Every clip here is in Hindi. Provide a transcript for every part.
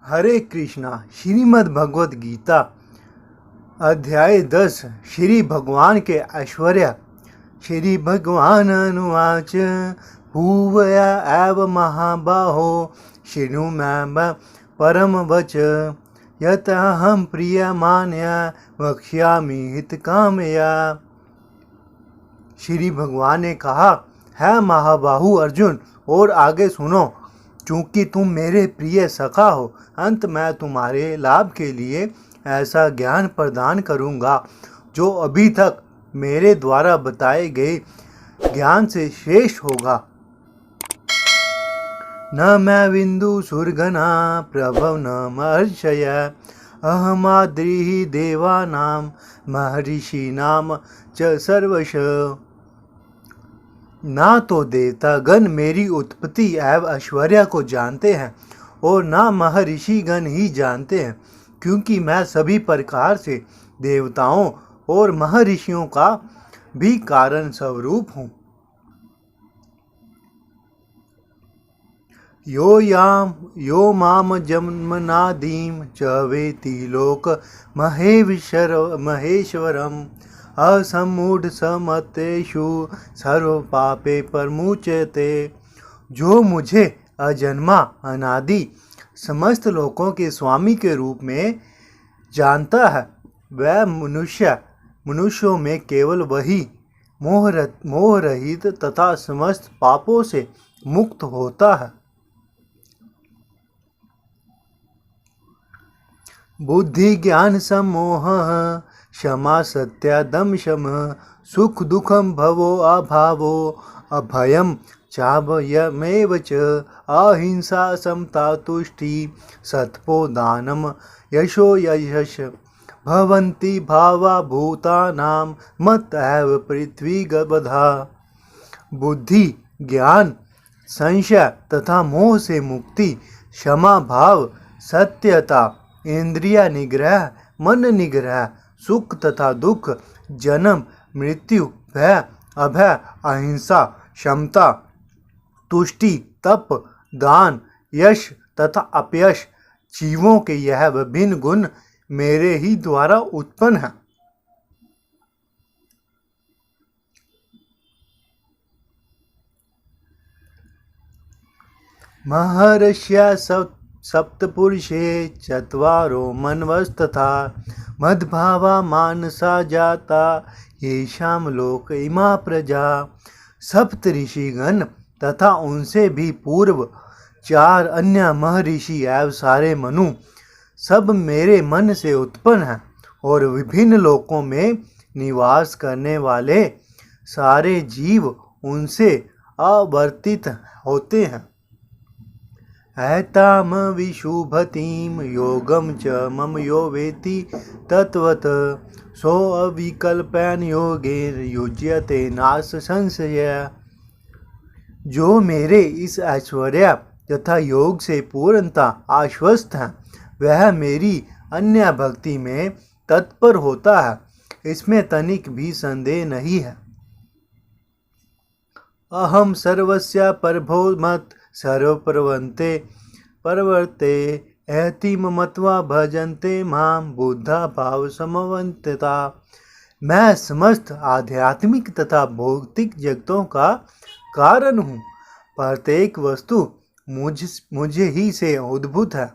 हरे कृष्णा। श्रीमद् भगवद गीता अध्याय 10। श्री भगवान के ऐश्वर्य। श्री भगवान अनुवाच भूवया एव महाबाहो शृणु मे परम वच यतहं प्रियमान्या वक्ष्यामि हितकामया। श्री भगवान ने कहा, है महाबाहु अर्जुन, और आगे सुनो। चूंकि तुम मेरे प्रिय सखा हो, अंत मैं तुम्हारे लाभ के लिए ऐसा ज्ञान प्रदान करूंगा जो अभी तक मेरे द्वारा बताए गए ज्ञान से श्रेष्ठ होगा। न मैं बिंदु सुरगना प्रभव न महर्षय अहमाद्रि देवानां महर्षिणाम च सर्वश। ना तो देवतागण मेरी उत्पत्ति एवं ऐश्वर्य को जानते हैं और ना महर्षिगण ही जानते हैं, क्योंकि मैं सभी प्रकार से देवताओं और महर्षियों का भी कारण स्वरूप हूँ। यो माम जन्मनादिम च वेति लोक महेश्वरम असमूढ़ समतेषु सर्व पापे परमुच्यते। जो मुझे अजन्मा अनादि समस्त लोकों के स्वामी के रूप में जानता है, वह मनुष्यों में केवल वही मोह रहित तथा समस्त पापों से मुक्त होता है। बुद्धि ज्ञान सम्मोह क्षमा सत्या दम शम सुख दुखम भवो अभावो अभयम चाभयमेव च अहिंसा समता तुष्टि सत्पो दानम यशो यशस् भवन्ति भावा भूतानां मत एव पृथ्वी गबधा। बुद्धि ज्ञान संशय तथा मोह से मुक्ति, क्षमा भाव, सत्यता, इंद्रिय निग्रह, मन निग्रह, सुख तथा दुख, जन्म मृत्यु, भय अभय, अहिंसा, क्षमता, तुष्टि, तप, दान, यश तथा अपयश, जीवों के यह विभिन्न गुण मेरे ही द्वारा उत्पन्न हैं। महर्षिया सप्तपुरुषे चत्वारो मनवस्तथा मद्भावा मानसा जाता येषां लोक इमा प्रजा। सप्त ऋषिगण तथा उनसे भी पूर्व 4 अन्य महर्षि एवं सारे मनु सब मेरे मन से उत्पन्न हैं और विभिन्न लोकों में निवास करने वाले सारे जीव उनसे आवर्तित होते हैं। ऐताम विशुभतीम योगम च मम यो वेति तत्वत सो अविकल्पेन योगेन युज्यते नास संशय। जो मेरे इस ऐश्वर्य तथा योग से पूर्णता आश्वस्त है, वह मेरी अन्य भक्ति में तत्पर होता है, इसमें तनिक भी संदेह नहीं है। अहम सर्वस्य प्रभो मत सर्व प्रवर्ते ऐति मत्वा भजन्ते माम बुद्धा भाव समवंतता। मैं समस्त आध्यात्मिक तथा भौतिक जगतों का कारण हूँ। प्रत्येक वस्तु मुझे ही से उद्भूत है।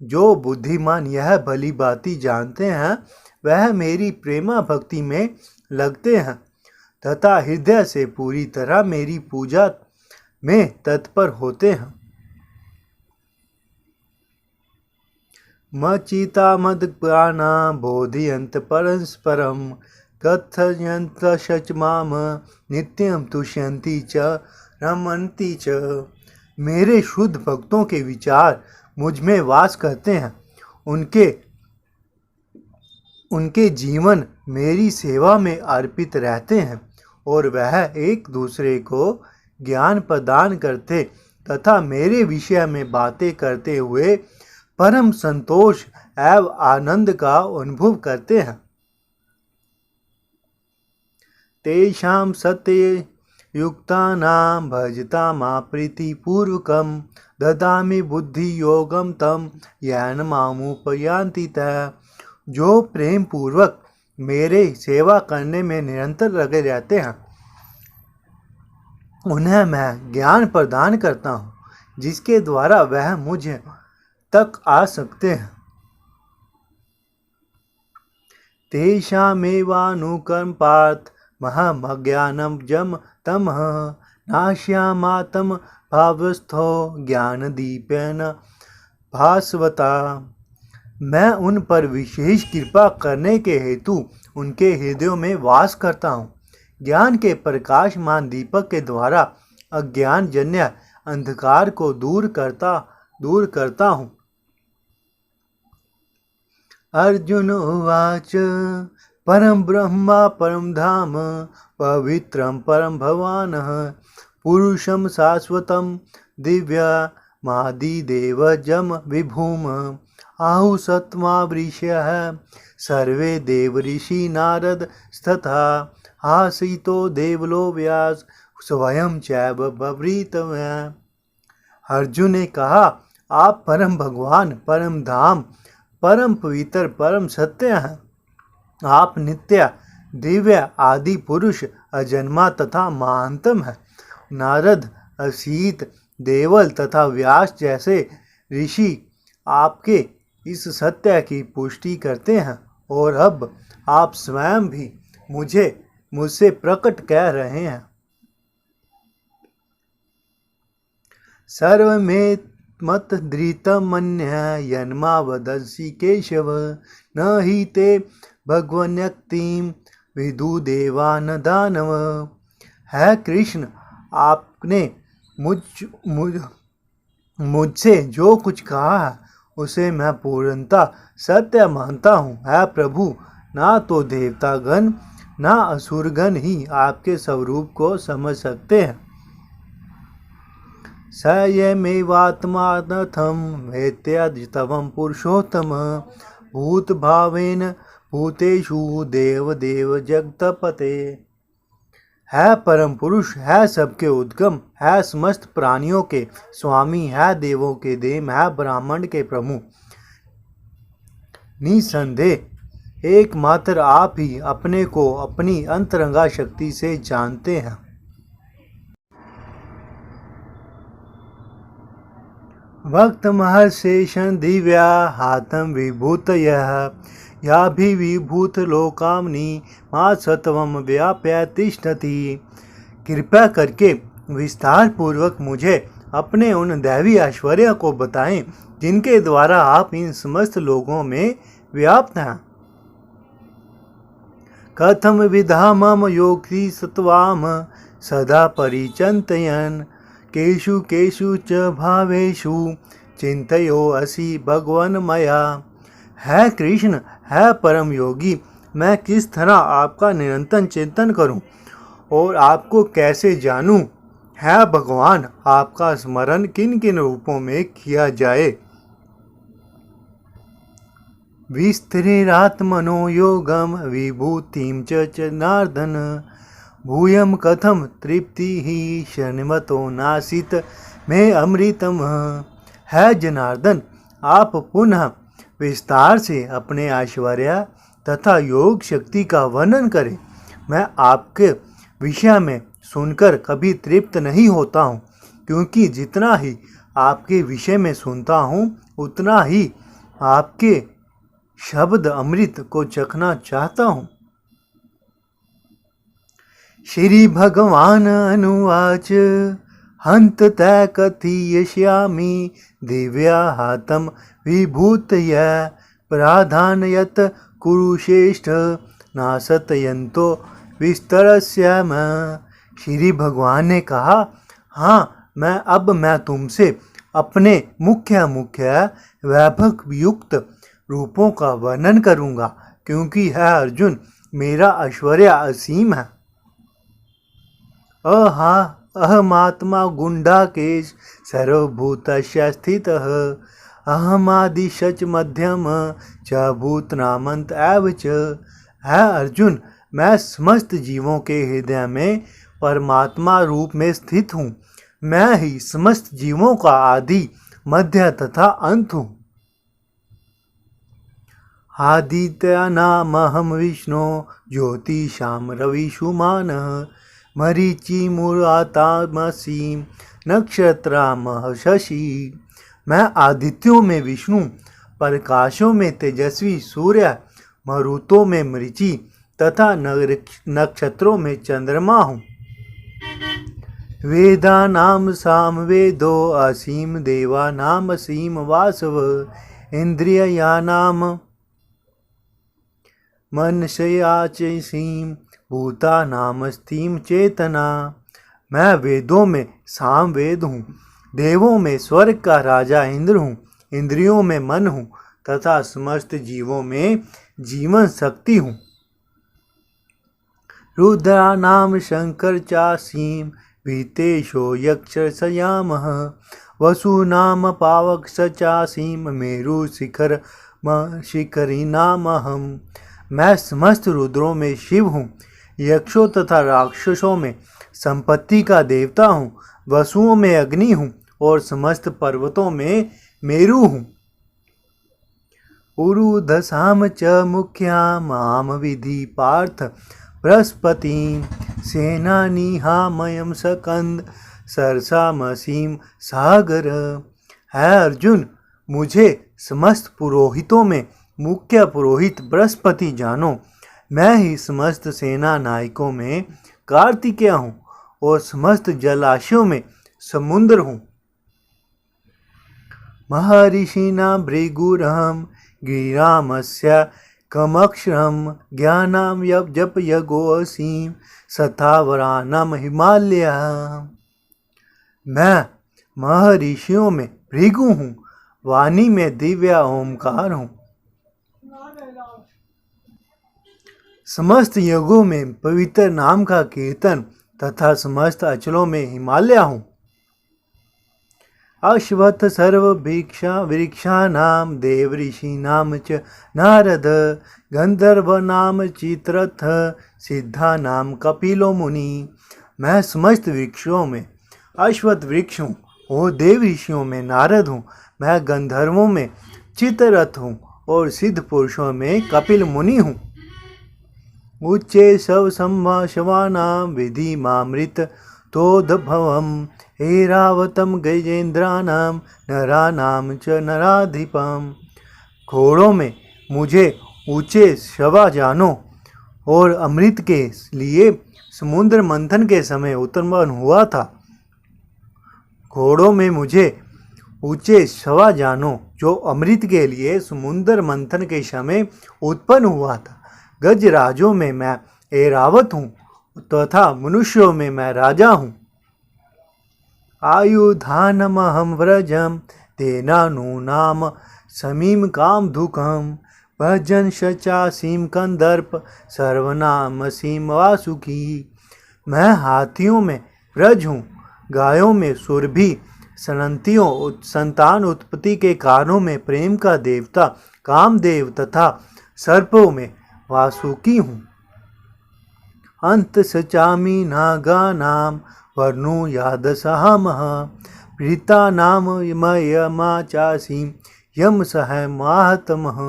जो बुद्धिमान यह भली भांति जानते हैं, वह मेरी प्रेमा भक्ति में लगते हैं तथा हृदय से पूरी तरह मेरी पूजा में तत्पर होते हैं। मचिता मदप्राणा बोधयन्त परस्परं कथयन्त सच माम नित्यं तुष्यन्ति च रमन्ति च। मेरे शुद्ध भक्तों के विचार मुझ में वास करते हैं। उनके जीवन मेरी सेवा में अर्पित रहते हैं और वह एक दूसरे को ज्ञान प्रदान करते तथा मेरे विषय में बातें करते हुए परम संतोष एवं आनंद का अनुभव करते हैं। तेषां सत्य युक्तानां भजतामा प्रीतिपूर्वकं ददामि बुद्धि योगम तम येन मामुपयान्ति तः। जो प्रेम पूर्वक मेरे सेवा करने में निरंतर लगे रहते हैं उन्हें मैं ज्ञान प्रदान करता हूँ, जिसके द्वारा वह मुझे तक आ सकते हैं। तेषामेवानुकर्म पार्थ महमज्ञानं जम तमः नाश्यामात्म भावस्थो ज्ञानदीपेन भास्वता। मैं उन पर विशेष कृपा करने के हेतु उनके हृदयों में वास करता हूँ। ज्ञान के प्रकाशमान दीपक के द्वारा अज्ञान जन्य अंधकार को दूर करता हूँ। अर्जुन उवाच परम ब्रह्मा परम धाम पवित्रं परम भवानः पुरुषं शाश्वतं दिव्यमादिदेवजं विभुम आहु सत्मा वृषयः सर्वे देव ऋषि नारद तथा आसीतो देवलो व्यास स्वयं चैव बभृतव्यः। अर्जुन ने कहा, आप परम भगवान, परम धाम, परम पवित्र, परम सत्य हैं। आप नित्य, दिव्य, आदि पुरुष, अजन्मा तथा महानतम है। नारद, असीत, देवल तथा व्यास जैसे ऋषि आपके इस सत्य की पुष्टि करते हैं और अब आप स्वयं भी मुझसे प्रकट कह रहे हैं। सर्वमेतत् धृतमन्यः यन्मा वदसि केशव न हि ते भगवन्यक्तिं विदु देवा न दानव। है कृष्ण, आपने मुझसे जो कुछ कहा है उसे मैं पूर्णतः सत्य मानता हूँ। है प्रभु, ना तो देवतागण ना असुरगण ही आपके स्वरूप को समझ सकते हैं। सयमेवात्मानथं वेत्यादितवं पुरुषोत्तम भूत भावेन भूतेषु देव देव जगतपते। है परम पुरुष, है सबके उद्गम, है समस्त प्राणियों के स्वामी, है देवों के देव, है ब्रह्मांड के प्रभु। निसंदेह एकमात्र आप ही अपने को अपनी अंतरंगा शक्ति से जानते हैं। भक्त महर्षेषं दिव्या हातं विभूतयः याभिर्विभूत लोकाम्नि मा सत्वं व्याप्य तिष्ठति। कृपया करके विस्तार पूर्वक मुझे अपने उन दैवी ऐश्वर्य को बताएं जिनके द्वारा आप इन समस्त लोगों में व्याप्त हैं। कथम विधामम योक्ति सत्वाम सदा परिचिन्तयन् केषु केषु च भावेषु चिंतयो असि भगवन मया। है कृष्ण, है परम योगी, मैं किस तरह आपका निरंतर चिंतन करूं और आपको कैसे जानूं। है भगवान, आपका स्मरण किन किन रूपों में किया जाए। विस्तरेरात्मनो योगम विभूतिं च नारदन भूयम कथम तृप्तिः शनिमतो नासित में अमृतम। है जनार्दन, आप पुनः विस्तार से अपने ऐश्वर्य तथा योग शक्ति का वर्णन करें। मैं आपके विषय में सुनकर कभी तृप्त नहीं होता हूँ, क्योंकि जितना ही आपके विषय में सुनता हूँ उतना ही आपके शब्द अमृत को चखना चाहता हूँ। श्री भगवान अनुवाच हंत तै कथयिष्यामि दिव्या हातं विभूतय प्राधान्यत कुरुश्रेष्ठ नासतयन्तो विस्तरस्याम। श्री भगवान ने कहा, हाँ, मैं तुमसे अपने मुख्य वैभव युक्त रूपों का वर्णन करूँगा, क्योंकि है अर्जुन, मेरा ऐश्वर्य असीम है। अहमात्मा गुंडाकेश सर्वभूतस्य स्थितः अहमादिशच मध्यम च भूतनामंत एव च। है अर्जुन, मैं समस्त जीवों के हृदय में परमात्मा रूप में स्थित हूँ। मैं ही समस्त जीवों का आदि मध्य तथा अंत हूँ। आदित्यानामहं विष्णु ज्योतिषां रविषुमानः मरीचिर्मरुतामसि नक्षत्रामः शशि। मैं आदित्यों में विष्णु, प्रकाशों में तेजस्वी सूर्य, मरुतों में मरीचि तथा नक्षत्रों में चंद्रमा हूँ। वेदानां सामवेदो असीम देवानाम असीम वासव इंद्रियानाम मनसयाचसीम भूतानामस्तीम चेतना। मैं वेदों में सामवेद हूँ, देवों में स्वर्ग का राजा इंद्र हूँ, इंद्रियों में मन हूँ तथा समस्त जीवों में जीवन शक्ति हूँ। रुद्रानाम शंकर चासीम भीतेशो यक्षसयामः वसूनाम पावक चासीम मेरु शिखर शिखरी नामहम। मैं समस्त रुद्रों में शिव हूँ, यक्षों तथा राक्षसों में संपत्ति का देवता हूँ, वसुओं में अग्नि हूँ और समस्त पर्वतों में मेरु हूँ। उरुधसाम च मुख्या माम विधि पार्थ बृहस्पति सेनानीहामयम सकंद सरसामसीम सागर। है अर्जुन, मुझे समस्त पुरोहितों में मुख्य पुरोहित बृहस्पति जानो। मैं ही समस्त सेना नायकों में कार्तिकेय हूँ और समस्त जलाशयों में समुद्र हूँ। महर्षिना भृगुरहं गिरिरामस्य कमक्षरं ज्ञानां जप यगोऽसीं सथावरानां हिमालयः। मैं महर्षियों में भृगु हूँ, वाणी में दिव्य ओंकार हूँ, समस्त यज्ञों में पवित्र नाम का कीर्तन तथा समस्त अचलों में हिमालय हूँ। अश्वत्थ सर्व वृक्षाणाम देव ऋषीणाम च नारद गंधर्वनाम चित्रथ सिद्धानाम कपिलो मुनि। मैं समस्त वृक्षों में अश्वत्थ वृक्ष हूँ और देव ऋषियों में नारद हूँ। मैं गंधर्वों में चित्ररथ हूँ और सिद्ध पुरुषों में कपिल मुनि हूँ। उच्चे शव संभाषवानां विधि मामृत तोद्भवम् ऐरावतम गजेंद्रानां नरानां च नराधिपम्। घोड़ों में मुझे ऊंचे शवा जानो और अमृत के लिए समुद्र मंथन के समय उत्पन्न हुआ था। घोड़ों में मुझे ऊंचे शवा जानो जो अमृत के लिए समुद्र मंथन के समय उत्पन्न हुआ था। गजराजों में मैं ऐरावत हूँ तथा मनुष्यों में मैं राजा हूँ। आयुधानमहं व्रजं तेनानूनाम समीम कामधुकं भजन शचासीम कंदर्प सर्वनामसीम वासुकी। मैं हाथियों में व्रज हूँ, गायों में सुरभि, सनंतियों संतान उत्पत्ति के कारणों में प्रेम का देवता कामदेव तथा सर्पों में वासुकी हूँ। अंत सचामी नागानाम वर्णुयादसहामः प्रीतानाम यमाचासी यम सह माहतमः।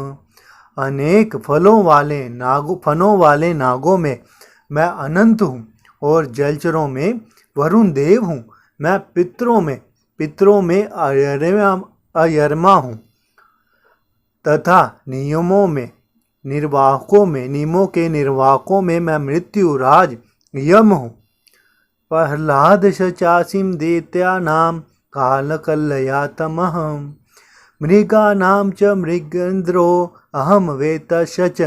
अनेक फलों वाले नागों में मैं अनंत हूँ और जलचरों में वरुण देव हूँ। मैं पितरों में अयरमा हूँ तथा नियमों के निर्वाहकों में मैं मृत्यु राज यम हूँ। प्रहलाद शचासीम दैत्यानां कालकलयातमहं मृगानां च मृगेन्द्रो अहम वेतश्च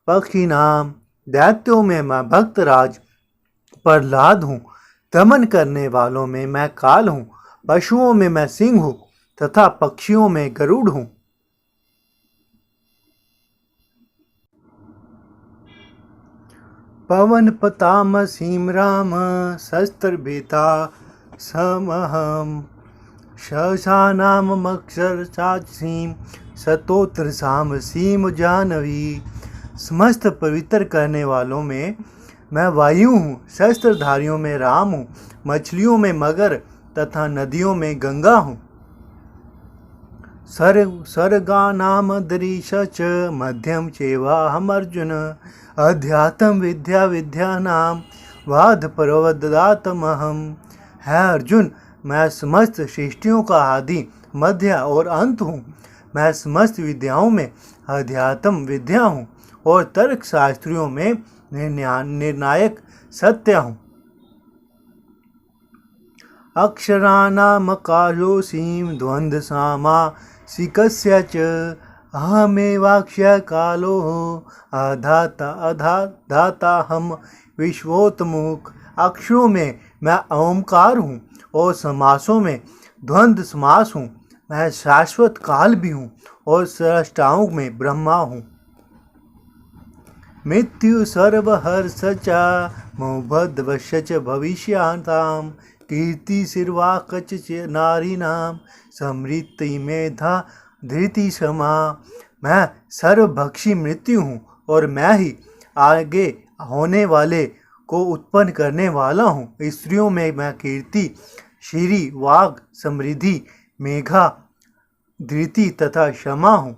पक्षिणां। दैत्यों में मैं भक्तराज प्रहलाद हूँ, दमन करने वालों में मैं काल हूँ, पशुओं में मैं सिंह हूँ तथा पक्षियों में गरुड़ हूँ। पवन पतामसीम राम शस्त्रभेता समहम शशानाम मक्षर साचसीम सतोत्र साम सीम जानवी। समस्त पवित्र करने वालों में मैं वायु हूँ, शस्त्रधारियों में राम हूँ, मछलियों में मगर तथा नदियों में गंगा हूँ। सर्गानाम दरीश च मध्यम चेवाहम अर्जुन। अध्यात्म विद्या विद्यानाम वाद प्रवदातमहम। है अर्जुन, मैं समस्त सृष्टियों का आदि मध्य और अंत हूँ। मैं समस्त विद्याओं में अध्यात्म विद्या हूँ और तर्क शास्त्रियों में निर्णायक सत्य हूँ। अक्षराणाम कालोऽसीं द्वंद्व सामासिकस्य च अहमेवाक्षय कालो अधाता हम विश्वोत्मुख। अक्षरों में मैं ओमकार हूँ और समासों में द्वंद्व समास हूँ। मैं शाश्वत काल भी हूँ और सृष्टाओं में ब्रह्मा हूँ। मृत्यु सर्वहर्षचा मोहभद्वश्च भविष्याताम। कीर्ति सिर्वाकच नारीणाम समृद्धि मेधा धृति क्षमा। मैं सर्वभक्षी मृत्यु हूँ और मैं ही आगे होने वाले को उत्पन्न करने वाला हूँ। स्त्रियों में मैं कीर्ति, श्री, वाग, समृद्धि, मेघा, धृति तथा क्षमा हूँ।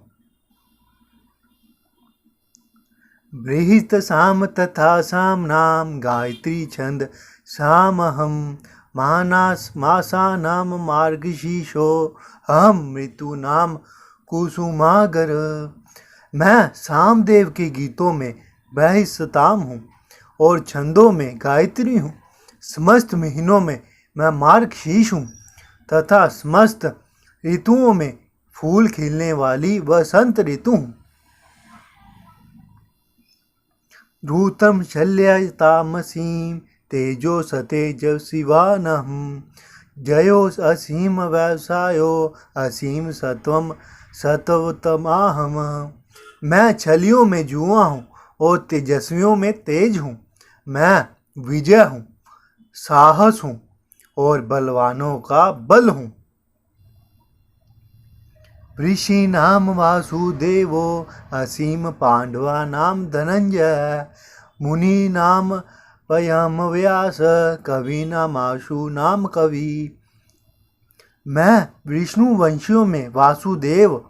बृहत साम तथा सामनाम गायत्री छंद सामहम। मासा नाम मार्गशीर्षो अहम मृत्यु नाम कुसुमागर। मैं सामदेव के गीतों में बृहस्पताम हूँ और छंदों में गायत्री हूँ। समस्त महीनों में मैं मार्गशीर्ष हूँ तथा समस्त ऋतुओं में फूल खिलने वाली वसंत ऋतु हूँ। धूतम शल्यतामसीं तेजो सतेजस्विवानहम्। जयो असीम व्यवसायो असीम सत्वम सत्वतमाहम। मैं छलियों में जुआ हूँ और तेजस्वियों में तेज हूँ। मैं विजय हूँ, साहस हूँ और बलवानों का बल हूँ। ऋषि नाम वासुदेवो असीम पांडवा नाम धनंजय। मुनि नाम पयम व्यास कवि नामाशु नाम कवि। मैं विष्णु वंशियों में वासुदेव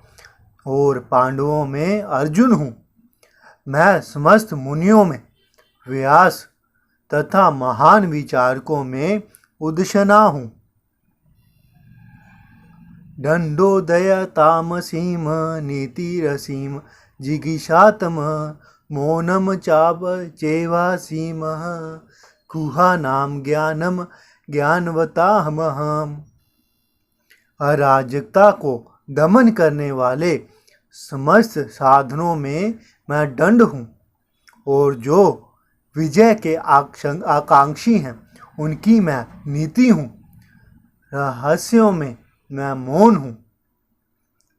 और पांडवों में अर्जुन हूँ। मैं समस्त मुनियों में व्यास तथा महान विचारकों में उदशना हूँ। दंडोदयतामसीम नीतिरसीम जिगीषातम। मौनम चाप चेवासीम कुहा नाम ज्ञानम ज्ञानवताहमहम। अराजकता को दमन करने वाले समस्त साधनों में मैं दंड हूँ और जो विजय के आकांक्षी हैं उनकी मैं नीति हूँ। रहस्यों में मैं मौन हूँ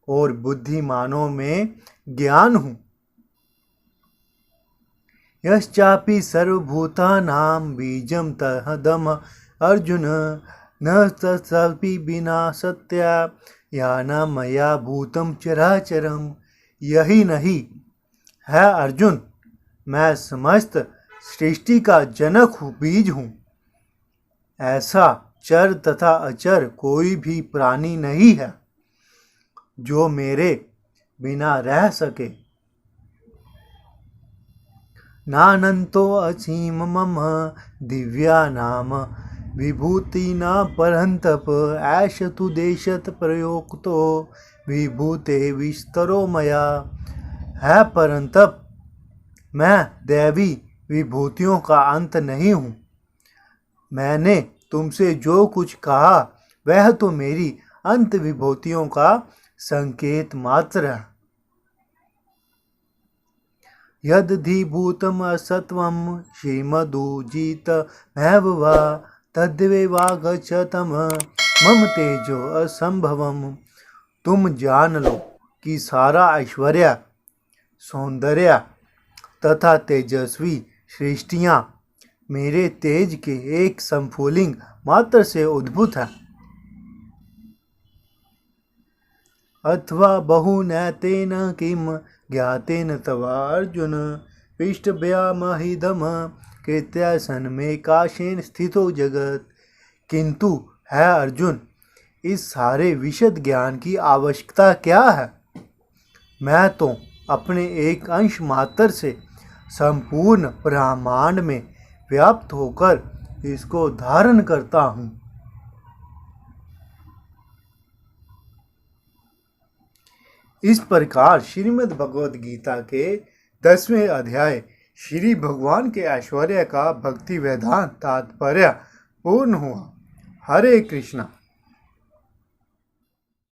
और बुद्धिमानों में ज्ञान हूँ। यश्चापि सर्वभूतानां बीजं तदहम् अर्जुन। न तत्सर्वि विना सत्या याना मया भूतं चराचरम। यही नहीं है अर्जुन, मैं समस्त सृष्टि का जनक हूँ, बीज हूँ। ऐसा चर तथा अचर कोई भी प्राणी नहीं है जो मेरे बिना रह सके। नानंतो असीम मम दिव्या नाम विभूति न परंतप। ऐश तु देशत प्रयोक्तो विभूते विस्तरो मया। है परंतप, मैं दैवी विभूतियों का अंत नहीं हूँ। मैंने तुमसे जो कुछ कहा वह तो मेरी अंत विभूतियों का संकेत मात्र है। यदधिभूतम् असत्वं श्रीमदुजितमेव वा तद्देवागच्छतम् मम तेजो असंभवम्। तुम जान लो कि सारा ऐश्वर्य, सौंदर्य तथा तेजस्वी सृष्टियाँ मेरे तेज के एक संफुलिंग मात्र से उद्भूत है। अथवा बहुनैतेन किम ज्ञातेन तवा अर्जुन। पृष्ठभ्यामहिदम कृत्या सन्मे काशेन स्थितो जगत्। किंतु है अर्जुन, इस सारे विशद ज्ञान की आवश्यकता क्या है? मैं तो अपने एक अंश मात्र से संपूर्ण ब्रह्मांड में व्याप्त होकर इसको धारण करता हूँ। इस प्रकार श्रीमद् भगवद गीता के 10वें अध्याय श्री भगवान के ऐश्वर्य का भक्ति वेदांत तात्पर्य पूर्ण हुआ। हरे कृष्णा।